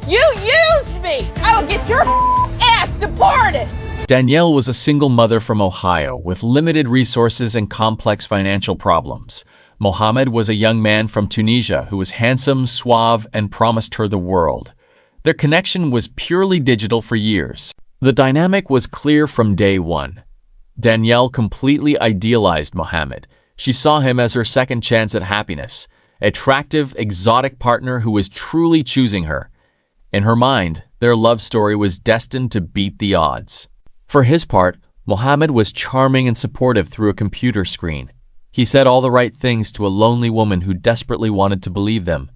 You used me! I will get your ass deported! Danielle was a single mother from Ohio with limited resources and complex financial problems. Mohamed was a young man from Tunisia who was handsome, suave, and promised her the world. Their connection was purely digital for years. The dynamic was clear from day one. Danielle completely idealized Mohamed. She saw him as her second chance at happiness, attractive, exotic partner who was truly choosing her. In her mind, their love story was destined to beat the odds. For his part, Mohamed was charming and supportive through a computer screen. He said all the right things to a lonely woman who desperately wanted to believe them.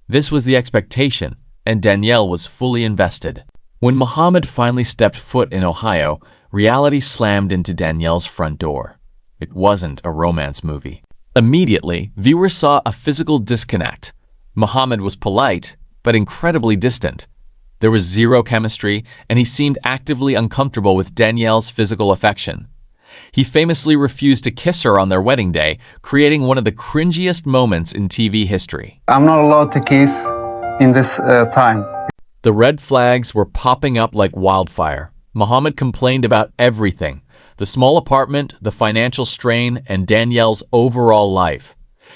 This was the expectation, and Danielle was fully invested. When Mohamed finally stepped foot in Ohio, reality slammed into Danielle's front door. It wasn't a romance movie. Immediately, viewers saw a physical disconnect. Mohamed was polite, but incredibly distant. There was zero chemistry, and he seemed actively uncomfortable with Danielle's physical affection. He famously refused to kiss her on their wedding day, creating one of the cringiest moments in TV history. I'm not allowed to kiss in this time. The red flags were popping up like wildfire. Mohamed complained about everything: the small apartment, the financial strain, and Danielle's overall life.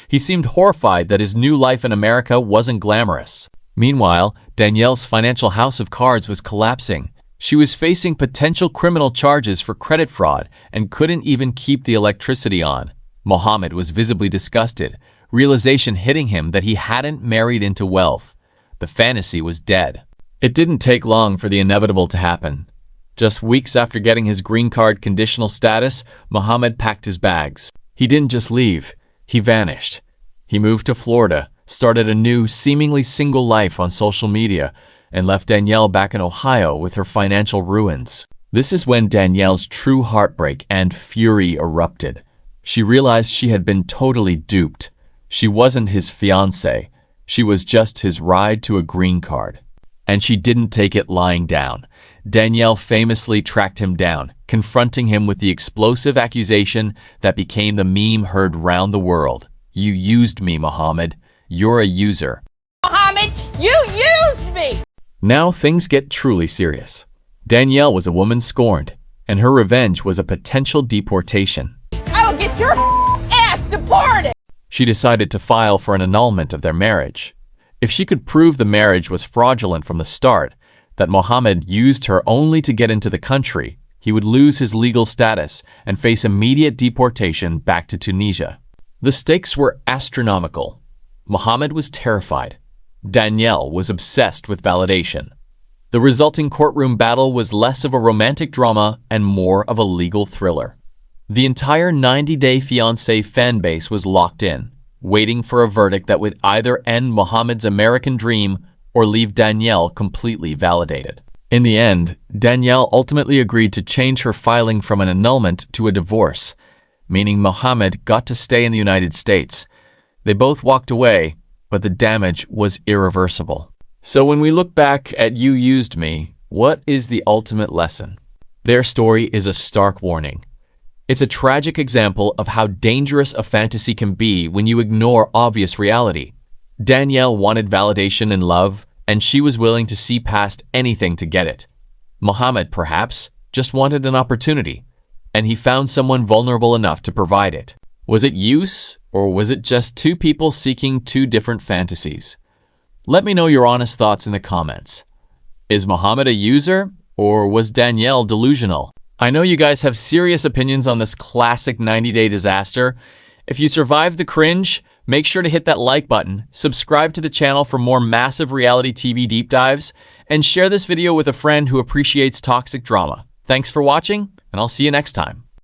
He seemed horrified that his new life in America wasn't glamorous. Meanwhile, Danielle's financial house of cards was collapsing. She was facing potential criminal charges for credit fraud and couldn't even keep the electricity on. Mohamed was visibly disgusted, realization hitting him that he hadn't married into wealth. The fantasy was dead. It didn't take long for the inevitable to happen. Just weeks after getting his green card conditional status, Mohamed packed his bags. He didn't just leave, he vanished. He moved to Florida, started a new, seemingly single life on social media, and left Danielle back in Ohio with her financial ruins. This is when Danielle's true heartbreak and fury erupted. She realized she had been totally duped. She wasn't his fiancé. She was just his ride to a green card. And she didn't take it lying down. Danielle famously tracked him down, confronting him with the explosive accusation that became the meme heard round the world. You used me, Mohamed. You're a user. Mohamed, you used me! Now things get truly serious. Danielle was a woman scorned, and her revenge was a potential deportation. I will get your ass deported! She decided to file for an annulment of their marriage. If she could prove the marriage was fraudulent from the start, that Mohamed used her only to get into the country, he would lose his legal status and face immediate deportation back to Tunisia. The stakes were astronomical. Mohamed was terrified. Danielle was obsessed with validation. The resulting courtroom battle was less of a romantic drama and more of a legal thriller. The entire 90-Day Fiancé fan base was locked in, waiting for a verdict that would either end Mohamed's American dream or leave Danielle completely validated. In the end, Danielle ultimately agreed to change her filing from an annulment to a divorce, meaning Mohamed got to stay in the United States. They both walked away, but the damage was irreversible. So when we look back at You Used Me, what is the ultimate lesson? Their story is a stark warning. It's a tragic example of how dangerous a fantasy can be when you ignore obvious reality. Danielle wanted validation in love, and she was willing to see past anything to get it. Mohamed, perhaps, just wanted an opportunity, and he found someone vulnerable enough to provide it. Was it use, or was it just two people seeking two different fantasies? Let me know your honest thoughts in the comments. Is Mohamed a user, or was Danielle delusional? I know you guys have serious opinions on this classic 90-day disaster. If you survived the cringe, make sure to hit that like button, subscribe to the channel for more massive reality TV deep dives, and share this video with a friend who appreciates toxic drama. Thanks for watching, and I'll see you next time.